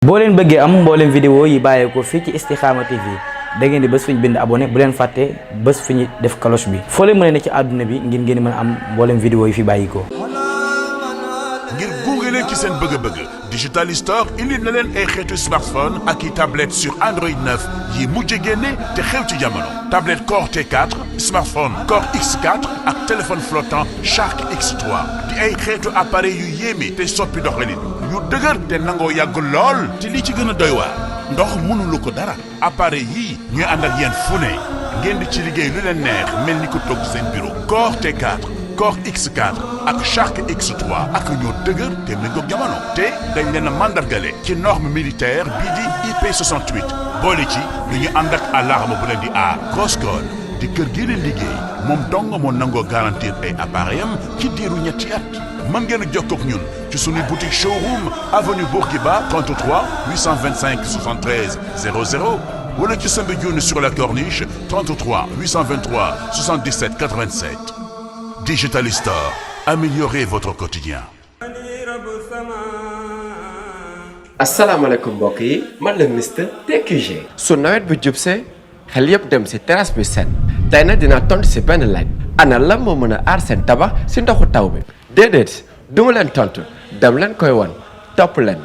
boo leen bëggee am mboolem vidéo yi bàyyeekoo fii ci Istikhama TV da ngeen di bés fu ñu bind abonné bu leen fàtte bés fu ñu def cloche bi foo leen mën a ne ci àdduna bi ngeen mën a am mboolem vidéo yi fi bàyyikoo ngir gunge leen ci seen bëgg-bëgg Digital Store indi na leen ay xeetu smartphone ak i tablette sur Android 9 yi mujj génne te xew ci jamono tablette Core T4 smartphone Core X4 ak téléphone flottant Shark X3 di ay xeetu appareil yu yéeme te soppi doxalin yu dëgër te nangoo yàgg lool te li ci gën a doy waar ndox mënulu ko dara appareil yii ñuy ànd ak yéen fu ne ngeen di ci liggéey lu leen neex mel ni ko toog seen bureau Core T4 Core X4 ak Shark X3 ak ñoo dëgër te méngoog jamono te dañ leen a mandargale ci norme militaire bii di IP68 boole ci lu ñu ànd ak alarme bu leen di aar Crosscall di kër gi leen liggéey moom dong moo nangoo garantir ay appareil am ci diiru ñetti at mën ngeen a jokkoo ak ñun ci suñu boutique showroom avenue Bourguiba 33 825 73 00 wala ci Soumbédioune sur la Corniche 33 823 77 87 Digital Store, améliorez votre quotidien. asalaamaaleykum mbokk yi man la Mister TQG. su nawet bi jubsee xel yëpp dem ci terrasse bi set tey nag dinaa tontu ci benn laaj ana la moo mën a aar seen tabax ci ndoxu taw bi déedéet duma leen tontu dem leen koy won topp leen.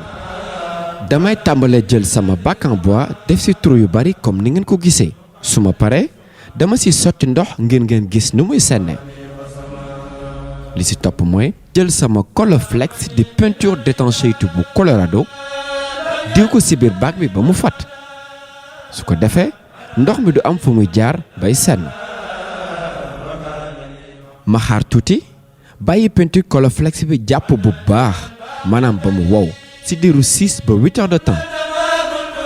damay tàmbalee jël sama bac en bois def ci trou yu bari comme ni ngeen ko gisee su ma paree dama ci sotti ndox ngeen gis nu muy senne. li ci topp mooy jël sama Colorflex di peinture d'étanchéité bu Colorado diw ko ci biir bac bi ba mu fat su ko defee ndox mi du am fu muy jaar bay senn ma xaar tuuti bàyyi peinture Colorflex bi jàpp bu baax maanaam ba mu wow ci diiru 6 ba 8 heures de temps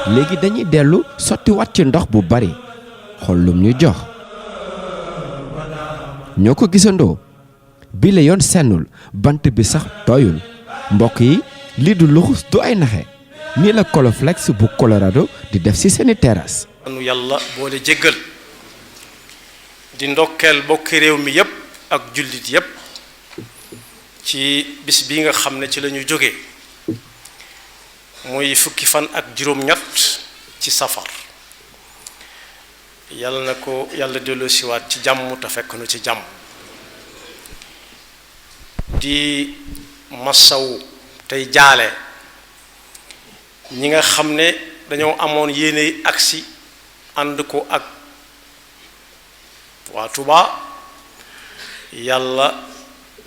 léegi dañuy dellu sotti wat ci ndox bu bari xool lum ñu jox ñoo ko gisandoo bi la yoon sennul bant bi sax tooyul mbokk yi lii du luxus du ay naxe nii la Colorflex bu Colorado di def ci seeni terrasse. anu yàlla boole jéggal di ndokkeel bokki réew mi yépp ak jullit yépp ci bis bi nga xam ne ci la ñu jógee muy fukki fan ak juróom-ñett ci safar yàlla na ko yàlla delloosiwaat ci jàmm te fekk nu ci jàmm di masaw tey jaale ñi nga xam ne dañoo amoon yéene agsi ànd ko ak waa Touba yàlla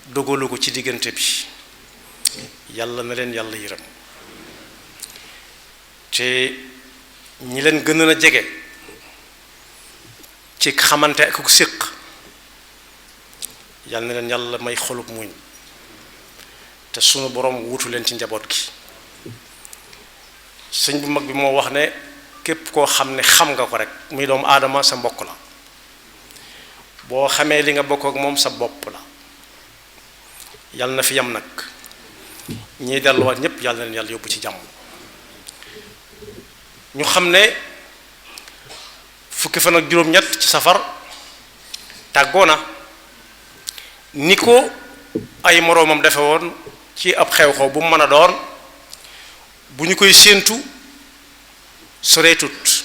dogalu ko ci diggante bi yàlla na leen yàlla yërëm te ñi leen gën a jege ci xamante ak ku séq yàlla na leen yàlla may xolub muñ te sunu borom wutu leen ci njaboot gi sëñ bu mag bi moo wax ne képp koo xam ne xam nga ko rek muy doomu aadama sa mbokk la boo xamee li nga bokk ak moom sa bopp la yàlla na fi yam nag ñiy delluwaat ñépp yàlla na leen yàlla yóbbu ci jàmm ñu xam ne fukki fan ak juróom-ñett ci safar tàggoo na ni ko ay moroomam defe woon ci ab xew-xew bu mu mën a doon bu ñu koy séentu soreetut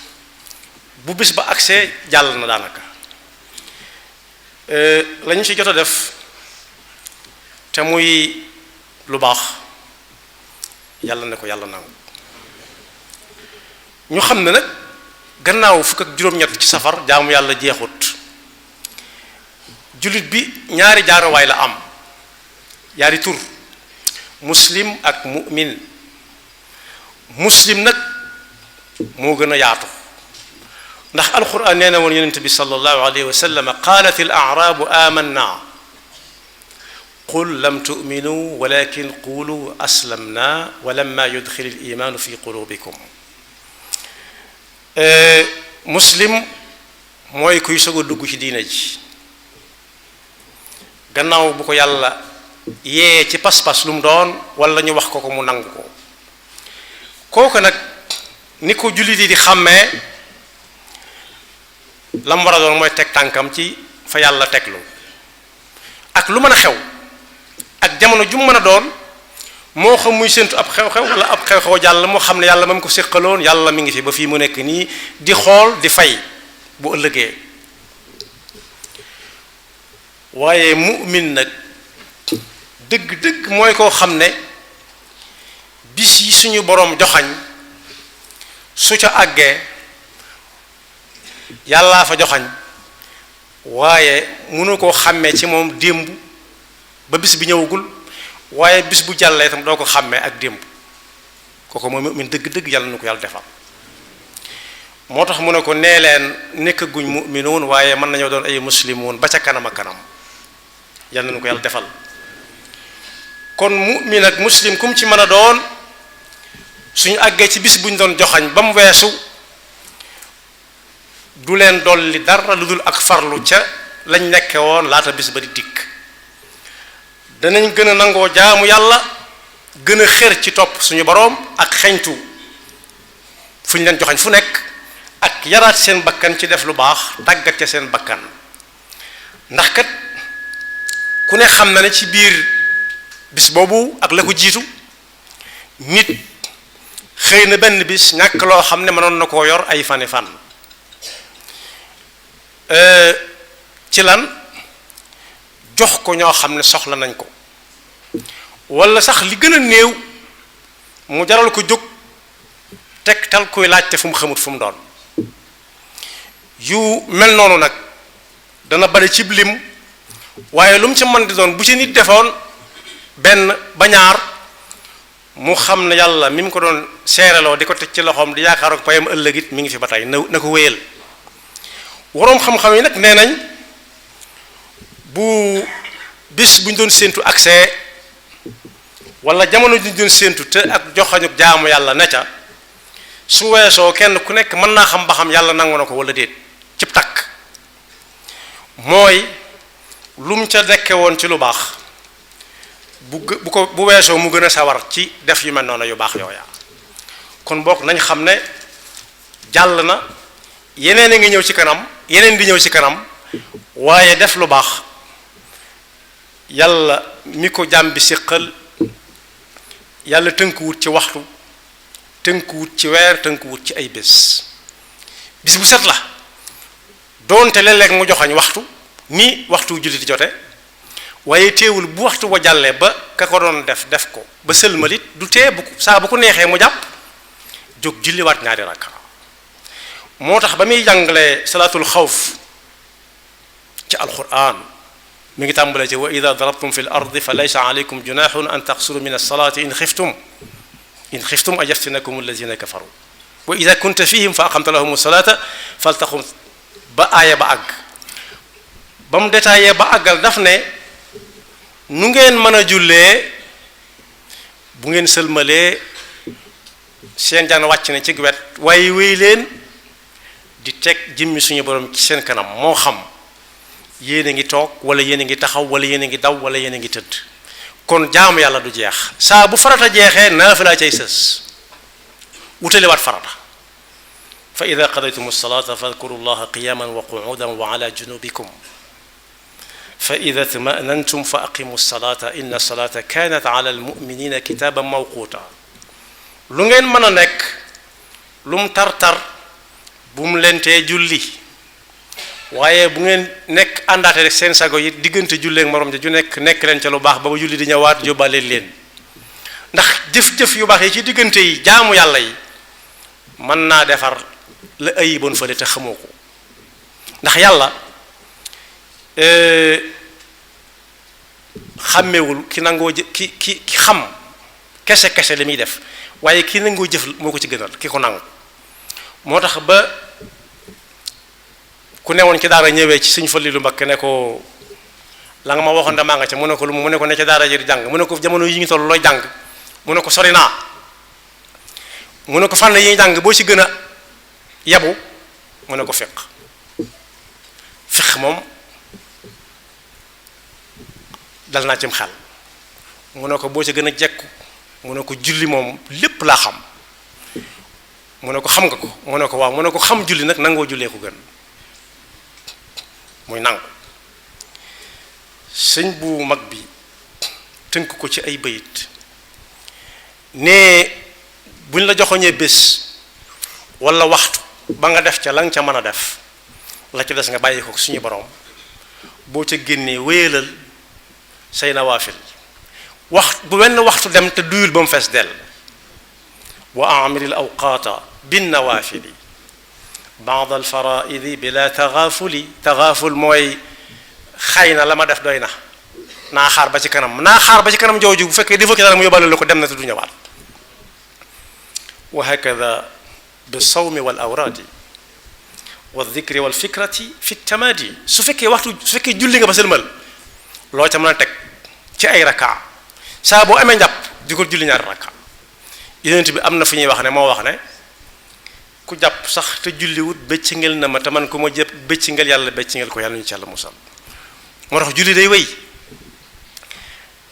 bu bis ba agsee jàll na daanaka lañu ci jot a def te muy lu baax yàlla ne ko yàlla nangu ñu xam ne nag gannaaw fukk ak juróom-ñett ci safar jaamu yàlla jeexut jullit bi ñaari jaaruwaay la am ñaari tur muslim ak mu'min muslim nag moo gën a yaatu ndax alquran nee na woon yonent bi sallallahu alayhi wa sallam qaalat al a'raabu amanna qul lam tu'minu walakin qulu aslamna wa lamma yudxil al imaanu fi qulubikum muslim mooy kuy soog a dugg ci diina ji gannaaw bu ko yàlla yee ci pas-pas lu mu doon wala ñu wax ko ko mu nangu ko kooku nag ni ko jullit yi di xàmmee la mu war a doon mooy teg tànkam ci fa yàlla teglu ak lu mën a xew ak jamono ju mu mën a doon moo xam muy séntu ab xew-xew wala ab xew-xew jàll mu xam ne yàlla moom ko séqaloon yàlla mi ngi fi ba fii mu nekk nii di xool di fay bu ëllëgee. waaye mu'min nag dëgg-dëgg mooy koo xam ne bis yi suñu boroom joxañ su ca àggee yàllaa fa joxañ waaye mënu koo xàmmee ci moom démb ba bis bi ñëwagul waaye bis bu jàllee itam doo ko xàmmee ak démb kooku mooy mu'min dëgg-dëgg yàlla na ko yàlla defal. moo tax mu ne ko nee leen nekkaguñ mu'minuun waaye mën nañoo doon ay muslimuun ba ca kanam ak kanam yàlla na ko yàlla defal. kon mu'min ak muslim kum ci mën a doon suñu àggee ci bis buñ doon joxañ ba mu weesu du leen dolli dara lu dul ak farlu ca lañ nekke woon laata bis ba di dikk. danañ gën a nangoo jaamu yàlla gën a xër ci topp suñu boroom ak xeñtu fu ñu leen joxañ fu nekk ak yaraat seen bakkan ci def lu baax tàggat ca seen bakkan. ndax kat ku ne xam na ne ci biir bis boobu ak la ko jiitu nit xëy na benn bis ñàkk loo xam ne mënoon na koo yor ay fani fan ci lan jox ko ñoo xam ne soxla nañ ko walla sax li gën a néew mu jaral ko jóg tegtal kuy laajte fu mu xamut fu mu doon. yu mel noonu nag dana bari cib lim waaye lu mu ci mën di doon bu ci nit defoon benn ba ñaar mu xam ne yàlla mi mu ko doon seereloo di ko teg ci loxoom di yaakaar ak payam ëllëg it mi ngi fi ba tey na ko wéyal. waroom xam-xam yi nag nee nañ bu bis bu ñu doon séentu accès wala jamono ju ñu doon séentu te ak joxañu jaamu yàlla ne ca su weesoo kenn ku nekk mën naa xam ba xam yàlla nangu na ko wala déet cib takk mooy lu mu ca dekke woon ci lu baax bu weesoo mu gën a sawar ci def yu mel noonu yu baax yooya. kon bokk nañ xam ne jàll na yeneen a ngi ñëw ci kanam yeneen di ñëw ci kanam waaye def lu baax yàlla mi ko jàmm bi séqal yàlla tënkuwut ci waxtu tënkuwut ci weer tënkuwut ci ay bis bu set la doonte léeg-léeg mu joxañ waxtu ni waxtu julli di jote waaye teewul bu waxtu wa jàllee ba ka ko doon def ko ba sëlmalit du tee bu saa bu ko neexee mu jàpp jóg julliwaat ñaari rakka. moo tax ba muy jàngale salaatul xawf ci alquran mi ngi tàmbalee ci wa ida darabtum fi l ardi fa laysa alaykum junahun an taqsuru min alsalati in xiftum an yaftinakum alladina kafaru wa ida kunta fihim fa aqamta lahum alsalata faltaqum ba aaya ba àgg ba mu détaillé ba àggal daf ne nu ngeen mën a jullee bu ngeen sëlmalee seen jaan wàcc na ci wet waaye wéy leen di teg jëmmi suñu borom ci seen kanam moo xam yéen a ngi toog wala yéen a ngi taxaw wala yéen a ngi daw wala yéen a ngi tëdd kon jaamu yàlla du jeex saa bu farata jeexee naafila cay sës wutaliwaat farata fa ida qadaytum alsalata fadkuru llaha qiyaman wa qu'udan wa ala junubikum fa ida tmanantum fa aqimu alsalata inna alsalata kanat ala almuminina kitaban mawquta lu ngeen mën a nekk lu mu tar-tar bu mu leen tee julli waaye bu ngeen nekk àndaate rek seen sago yi diggante julleek morom ja ju nekk leen ca lu baax ba julli di ñëwaat yóbbaale leen ndax jëf-jëf yu baax yi ci diggante yi jaamu yàlla yi mën naa defar la ayiboon fële te xamoo ko ndax yàlla xàmmewul ki nangoo ki xam kese li muy def waaye ki nangoo jëf moo ko ci gënal ki ko nangu moo tax ba ku newoon ci daara ñëwee ci Sëñ Fallilu Mbakke ne ko la nga ma waxoon damaa nga ca mu ne ko lu mu ne ko ne ca daara ji di jàng mu ne ko jamono yi ñu toll looy jàng mu ne ko sori naa mu ne ko fànn yi ñu jàng boo ci gën a yabu mu ne ko fiq moom dal naa cim xel mu ne ko boo ci gën a jekku mu ne ko julli moom lépp laa xam mu ne ko xam nga ko mu ne ko waaw mu ne ko xam julli nag nangoo jullee ko gën muy nangu sëñ bu mag bi tënk ko ci ay bayit ne buñ la joxoñee bés wala waxtu ba nga def ca la nga ca mën a def la ca des nga bàyyi ko suñu borom boo ca génnee wéyalal say nawaafil bu wenn waxtu dem te duyul ba mu fees dell wa amiril awqaata bin nawaafili baad al faraidi bila tagaaful mooy xay na la ma def doy na naa xaar ba ci kanam jooju bu fekkee defoo ci dara mu yóbbaale la ko dem na te du ñëwaat wa hakada bi sawmi wal awraadi wa dhikri wal fikrati fi tamadi su fekkee julli nga ba sëlmal loo ca mën a teg ci ay rakka saa boo amee njàpp di ko julli ñaari rakka yonent bi am na fu ñuy wax ne moo wax ne ku jàpp sax te julliwut bëccëngel na ma te man ku ma jëpp bëccëngel yàlla bëccëngel ko yàlla ñu ci yàlla musal moo tax julli day wéy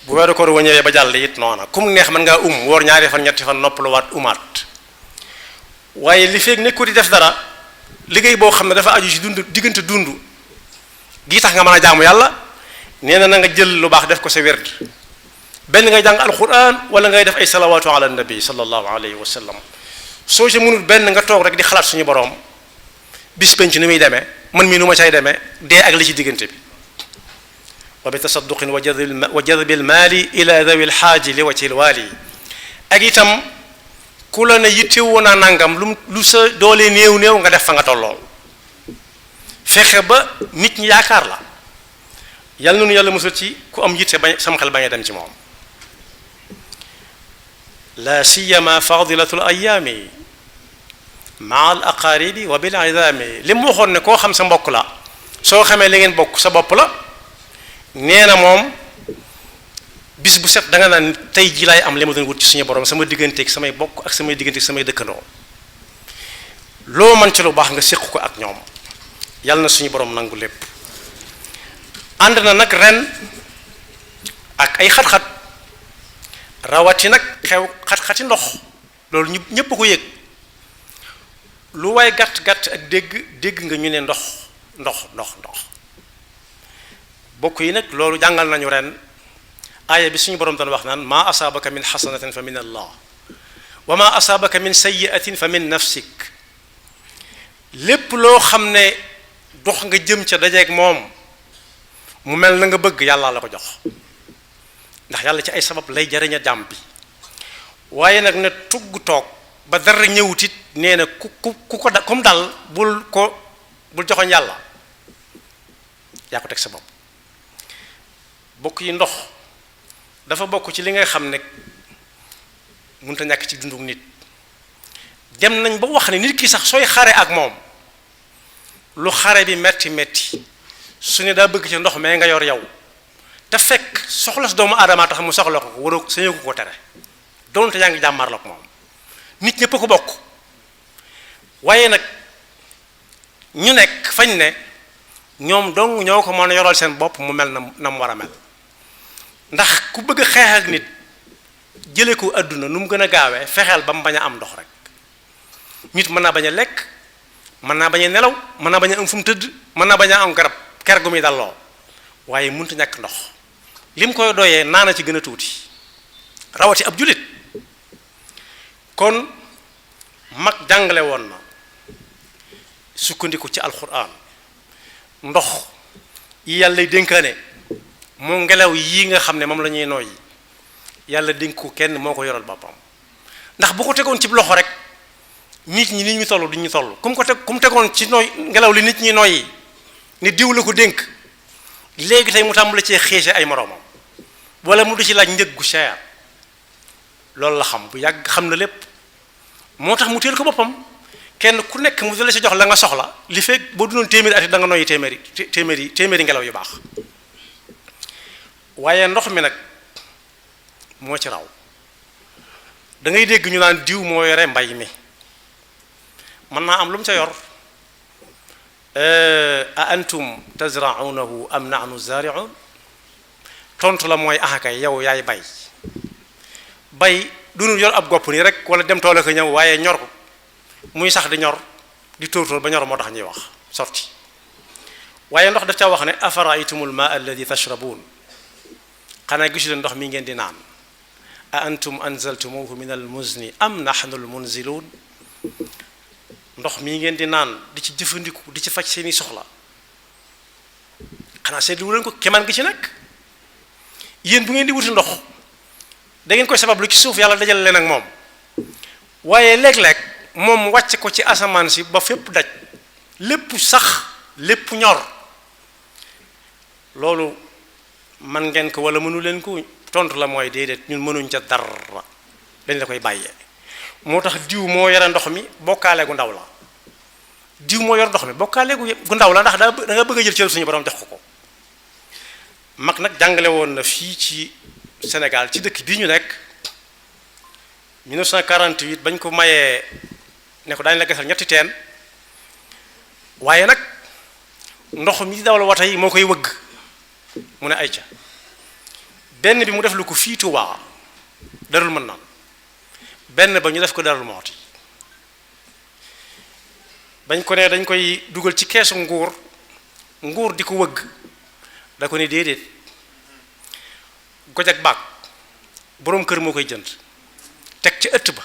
bu weeru koor wañëwee ba jàll it noona kum neex mën ngaa woor ñaari fan ñetti fan noppaluwaat umaat waaye li feeg nekku di def dara liggéey boo xam ne dafa aju ci diggante dund gi tax nga mën a jaamu yàlla nee na nga jël lu baax def ko sa werd benn ngay jàng alquran wala ngay def ay salawaatu ala nabi sallallahu alayhi wa sallam soo ci mënul benn nga toog rek di xalaat suñu borom bis penc ni muy demee man mii nu ma cay demee dee ak li ci diggante bi wa bi tasadduqin wa jadbil maali ila dawi lxaaji li wajhi lwaali ak itam ku la ne yittewoo naa nangam lu sa doole néew nga def fa nga tollool fexe ba nit ñi yaakaar la yàlla noonu yàlla musal ci ku am yitte bañ sama xel bañ a dem ci moom la siyama fadilatul ayaami maa al aqaribi wa bil idaami li mu waxoon ne koo xam sa mbokk la soo xamee li ngeen bokk sa bopp la nee na moom bis bu set da nga naan tey ji laay am li ma doon wut ci suñu borom sama digganteeg samay bokk ak samay digganteeg samay dëkkandoo loo mën ci lu baax nga séq ko ak ñoom yàlla na suñu borom nangu lépp ànd na nag ren ak ay xat-xat rawati nag xat-xati ndox loolu ñëpp ko yëg lu waay gàtt-gàtt ak dégg nga ñu ne ndox bokk yi nag loolu jàngal nañu ren aaya bi suñu borom doon wax naan maa asaabaka min xasanatin fa min allah wa maa asaabaka min sayyiatin fa min nafsik lépp loo xam ne dox nga jëm ca dajeeg moom mu mel na nga bëgg yàlla la ko jox ndax yàlla ci ay sabab lay jariña jàmm bi waaye nag ne tugg toog ba dara ñëwutit nee na ku ko comme dal bul joxoñ yàlla yaa ko teg sa bopp bokk yi ndox dafa bokk ci li nga xam ne mënut a ñàkk ci dundu nit dem nañ ba wax ne nit ki sax sooy xare ak moom lu xare bi metti su ne daa bëgg ci ndox mais nga yor yow te fekk soxla si doomu aadama tax mu soxla ko waroo sañoo ko tere doonte yaa ngi jàmmaar la ko moom nit ñëpp ko bokk waaye nag ñu nekk fañ ne ñoom dong ñoo ko mën a yoral seen bopp mu mel na mu war a mel ndax ku bëgg a xeex ak nit jële ko àdduna nu mu gën a gaawee fexeel ba mu bañ a am ndox rek nit mën naa bañ a lekk mën naa bañ a nelaw mën naa bañ a am fu mu tëdd mën naa bañ a am garab ker gu muy dalloo waaye mënut a ñàkk ndox lim koy doyee naana ci gën a tuuti rawati ab julit kon mag jàngale woon na sukkandiku ci alquran ndox yi yàlla dénkaane moo ngelaw yii nga xam ne moom la ñuy nooyi yàlla dénk ko kenn moo ko yoral boppam ndax bu ko tegoon ci loxo rek nit ñi nit ñu toll du ñu toll ku mu tegoon ci nooy ngelaw li nit ñi nooyi ne diw la ko dénk léegi tey mu tàmbali cee xeese ay moroomam wala mu du ci laaj njëg gu cher loolu la xam bu yàgg xam na lépp moo tax mu teel ko boppam kenn ku nekk mu dala ci jox la nga soxla li fekk boo dunoon téeméeri at da nga nooyi téeméeri ngelaw yu baax waaye ndox mi nag moo ci raw da ngay dégg ñu naan diw moo yore mbay mi mën naa am lu mu ca yor a antum tazra'unahu am nahnu zari'un tontu la mooy kay yow yaay bay dunul yor ab gopp nii rek wala dem tool ko ñëw waaye ñor ko muy sax di ñor di tóor ba ñor moo tax ñuy wax sorti waaye ndox daf ca wax ne afara'aytumul ma'a alladhi tashrabun xanaa gisu leen ndox mi ngeen di naan a antum anzaltumuhu min al muzni am nahnu al munzilun ndox mii ngeen di naan di ci jëfandiku di ci faj seeni soxla xanaa seetlu leen ko kemaan gi ci nag yéen bu ngeen di wuti ndox da ngeen koy sabab lu ci suuf yàlla dajal leen ak moom waaye léeg-léeg moom wàcc ko ci asamaan si ba fépp daj lépp sax lépp ñor loolu man ngeen ko wala mënu leen ko tontu la mooy déedéet ñun mënuñ ca dara dañ la koy bàyyee moo tax diw moo yore ndox mi bokkaale gu ndaw la diw moo yor ndox mi bokkaale gu ndaw la ndax da nga bëgg a jël cër suñu borom jox ko mag nag jàngale woon na fii ci Sénégal ci dëkk bii ñu nekk 1948 bañ ko mayee ne ko daañu la gasal ñetti teen waaye nag ndox mi dawal wata yi moo koy wëgg mu ne ay ca benn bi mu def lu ko fii Tuubaa Darul Manaan benn ba ñu def ko Darul Muxti bañ ko ne dañ koy dugal ci keesu nguur di ko wëgg da ko ne déedéet goj ak baag boroom kër moo koy jënd teg ci ëtt ba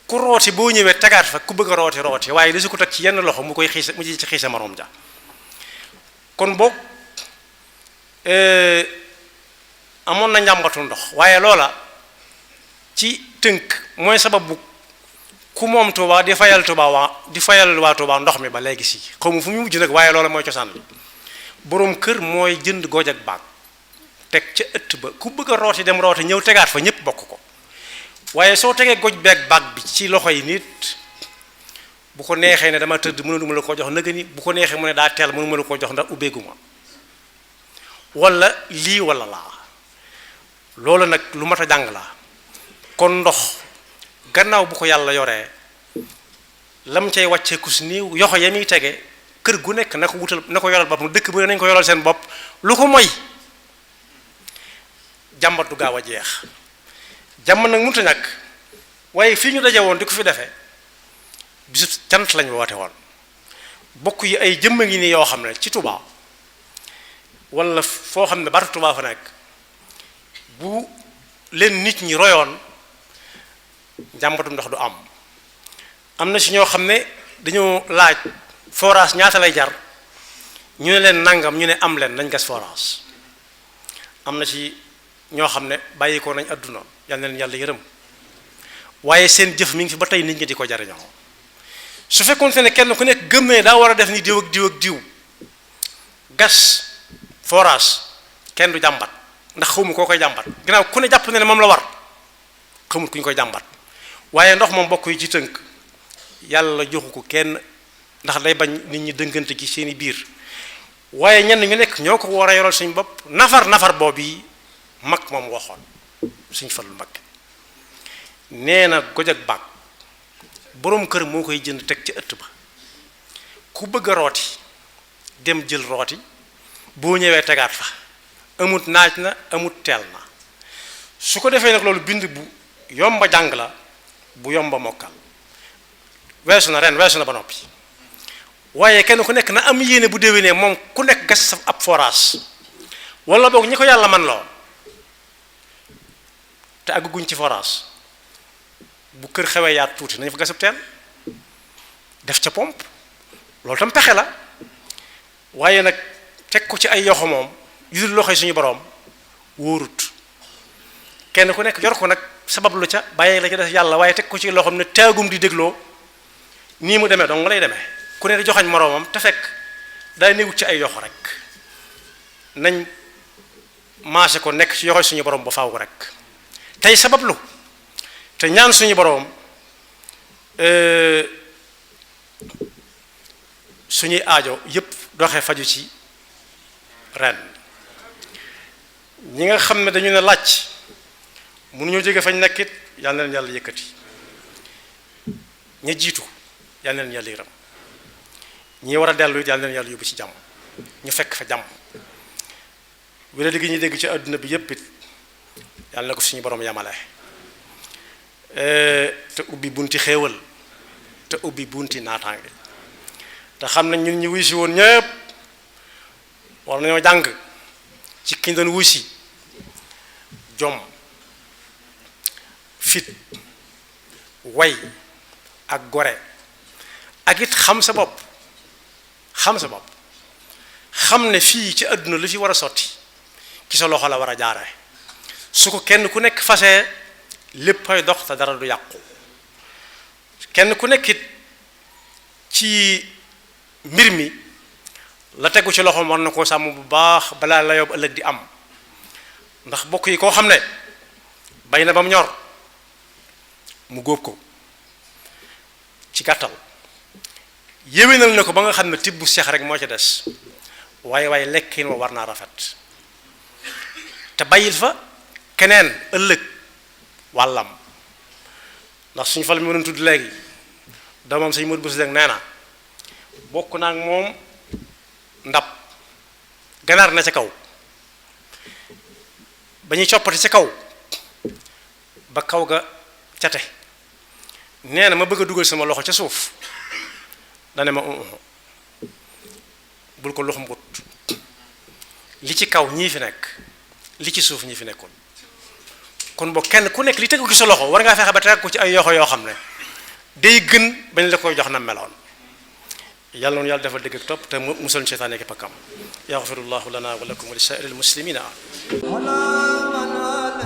ku rooti boo ñëwee tegaat fa ku bëgg a rooti waaye li su ko teg ci yenn loxo mu koy xiisa mu ci xiisa moroom ja kon boog amoon na njàmbatu ndox waaye loola ci tënk mooy sababu ku moom Tuubaa di fayal waa Tuubaa ndox mi ba léegi si xaw ma fu mu mujj nag waaye loola mooy cosaan li boroom kër mooy jënd gooj ak baag teg ca ëtt ba ku bëgg a rooti dem rooti ñëw tegaat fa ñépp bokk ko waaye soo tegee goj beeg baag bi ci loxo yi nit bu ko neexee ne dama tëdd mënuma la ko jox nëga ni bu ko neexee mu ne daa teel mënuma la ko jox ndax ubbeeguma wala lii wala laa loolu nag lu mat a jàng la kon ndox gannaaw bu ko yàlla yoree lam cay wàccee kus niiw yoxo ya muy tege kër gu nekk na ko wutal na ko yoral boppam dëkk bu nañ ko yoral seen bopp lu ko moy jàmbat du gaaw a jeex jàmm nag mënut a ñàkk waaye fii ñu daje woon di ko fi defee bisu cant lañu woote woon bokk yi ay jëmm ngi nii yoo xam ne ci Tuubaa wala foo xam ne baatu Tuubaa fa nekk bu leen nit ñi royoon njàmbatum ndox du am na ci ñoo xam ne dañoo laaj forage ñaata lay jar ñu ne leen nangam ñu ne am leen nañ gas forage am na ci ñoo xam ne bàyyi ko nañ àdduna yal na leen yàlla yërëm waaye seen jëf mi ngi fi ba tey nit ñi di ko jariñoo su fekkoon ne kenn ku nekk gëm ne daa war a def ni diw ak diw ak diw gas forage kenn du jàmbat ndax xawma koo koy jàmbat ginnaaw ku ne jàpp ne moom la war xamul ku ñu koy jàmbat waaye ndox moom bokk yi ci tënk yàlla joxu ko kenn ndax day bañ nit ñi dëngante ci seeni biir waaye ñenn ñu nekk ñoo ko war a yoral suñ bopp nafar boobu yi mag moom waxoon suñ Fallu mag nee na goj ak baag boroom kër moo koy jënd teg ci ëtt ba ku bëgg a rooti dem jël rooti boo ñëwee tegaat fa amut naaj na amut teel na su ko defee nag loolu bind bu yomba jàng la bu yomba mokkal weesu na ren weesu na ba noppi waaye kenn ku nekk na am yéene bu déwénee moom ku nekk gas sa ab forage wala boog ñi ko yàlla man loo te àgguñ ci forage bu kër xewee yaat tuuti nañu fa gasub teen def ca pompe loolu tam pexe la waaye nag teg ko ci ay yoxo moom yu dul loxoy suñu boroom wóorut kenn ku nekk yor ko nag sabab lu ca bàyyi la ca def yàlla waaye teg ko ci loxoom ne taagum di dégloo nii mu demee dong lay demee ku ne di joxañ moroomam te fekk day néewut ci ay yoxo rek nañ maase ko nekk ci yoxoy suñu boroom ba faaw rek tey sabablu te ñaan suñu boroom suñuy aajo yépp doxee faju ci ren ñi nga xam ne dañu ne laaj mënuñoo jóge fañ nekkit yal na leen yàlla yëkkati ña jiitu yal na leen yàlla yërëm ñi war a dellu it yal na leen yàlla yóbbu ci jàmm ñu fekk fa jàmm wéra gi ñuy dégg ci àdduna bi yépp it yàlla na ko suñu borom yamale te ubbi bunti xéewal te ubbi bunti naataange te xam nañ ñun ñu wuy si woon ñëpp war nañoo jàng ci ki doon wuy si jom fit way ak gore ak it xam sa bopp xam ne fii ci àdduna lu fi war a sotti ci sa loxo la war a jaare su ko kenn ku nekk fasee léppay dox te dara du yàqu kenn ku nekk it ci mbir mi la tegu ci loxoom war na koo sàmm bu baax balaa la yóbbu ëllëg di am ndax bokk yi koo xam ne bay na ba mu ñor mu góob ko ci gàttal yéwénal na ko ba nga xam ne tibb bu seex rek moo ca des waaye lekkin wa war naa rafet te bàyyil fa keneen ëllëg wàllam ndax suñu fal mi mënoon tudd léegi doomam sëñ Modou Bousso Dieng nee na bokk naa ak moom ndab ganaar na ca kaw ba ñuy coppati ca kaw ba kaw ga cate nee na ma bëgg a dugal sama loxo ca suuf dane ma bul ko lox mbut li ci kaw ñii fi nekk li ci suuf ñii fi nekkoon kon boo kenn ku nekk li tegu ci sa loxo war ngaa fexe ba teg ko ci ay yoxo yoo xam ne day gën bañ la koy jox na meloon yàlla noonu yàlla defal dëgg ak topp te musal seytaane ki pakkam yaxfirullahu lana wa lakum wa li saa'iril muslimina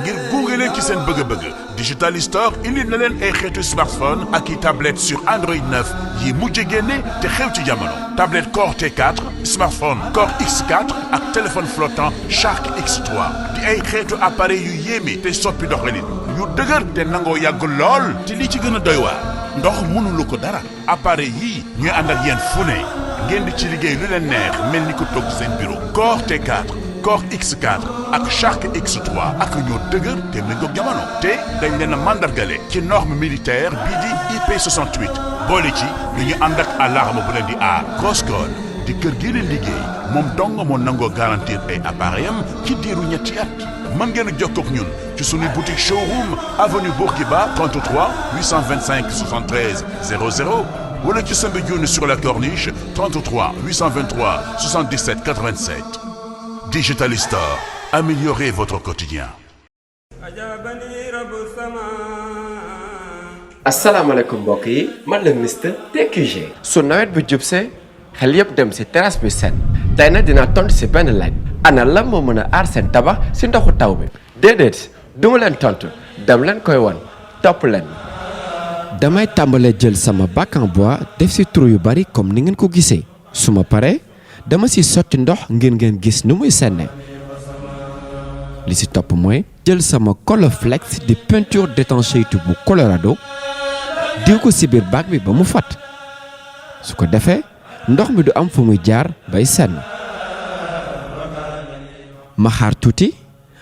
ngir gunge leen ci seen bëgg-bëgg Digital Store indi na leen ay xeetu smartphone ak i tablette sur Android 9 yi mujj génne te xew ci jamono tablette Core T4 smartphone Core X4 ak téléphone flottant Shark X3 di ay xeetu appareil yu yéeme te soppi doxalin yu dëgër te nangoo yàgg lool te li ci gën a doy waar ndox mënulu ko dara appareil yii ñuy ànd ak yéen fu ne ngeen di ci liggéey lu leen neex mel ni ko toog seen bureau Core T4 Core X4 ak Shark X3 ak ñoo dëgër te méngoog jamono te dañ leen a mandargale ci norme militaire bii di IP68 boole ci lu ñu ànd ak alarme bu leen di aar Crosscall di kër gi leen liggéey moom dong moo nangoo garantir ay appareil am ci diiru ñetti at mën ngeen a jokkoo ak ñun ci suñu boutique showroom avenue Bourguiba 33 825 73 00 wala ci Soumbédioune sur la Corniche 33 823 77 87 Digital Store, améliorez votre quotidien. asalaamaaleykum mbokk yi man la Mister TQG. su nawet bi jubsee xel yëpp dem si terrasse bi set tey nag dinaa tontu si benn laaj ana la moo mën a aar seen tabax si ndoxu taw bi déedéet duma leen tontu dem leen koy won topp leen. damay tàmbalee jël sama bac en bois def si trou yu bari comme ni ngeen ko gisee su ma paree dama si sotti ndox ngir ngeen gis nu muy senne li si topp mooy jël sama Colorflex di peinture d'étanchéité bu Colorado diw ko si biir bac bi ba mu fat su ko defee ndox mi du am fu muy jaar bay senn ma xaar tuuti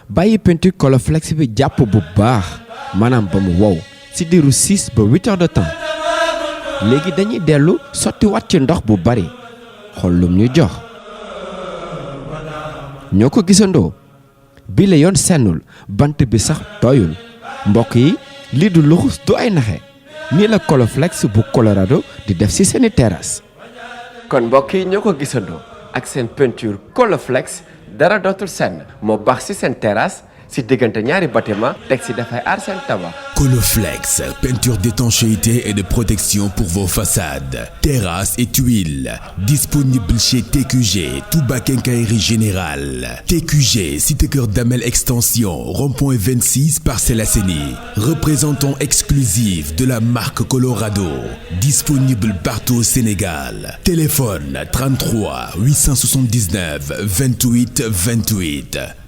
bàyyi peinture Colorflex bi jàpp bu baax maanaam ba mu wow si diiru 6 ba 8 heures de temps léegi dañuy dellu sotti wat ci ndox bu bari xool lum ñu jox ñoo ko gisandoo bi la yoon sennul bant bi sax tooyul mbokk yi lii du luxus du ay naxe nii la Colorflex bu Colorado di def ci seeni terrasse. kon mbokk yi ñoo ko gisandoo ak seen peinture Colorflex dara dootul senn moo baax ci seen terrasse si diggante ñaari bâtiment teg si dafay aar seen tabax. Colorflex, peinture d'étanchéité et de protection pour vos façades, terrasses et tuiles. Disponible chez TQG, Touba Quincaillerie Générale. TQG, Cité Cœur Damel Extension, rond-point 26, Parcelles Assainies. Représentant exclusif de la marque Colorado. Disponible partout au Sénégal. Téléphone 33 879 28 28.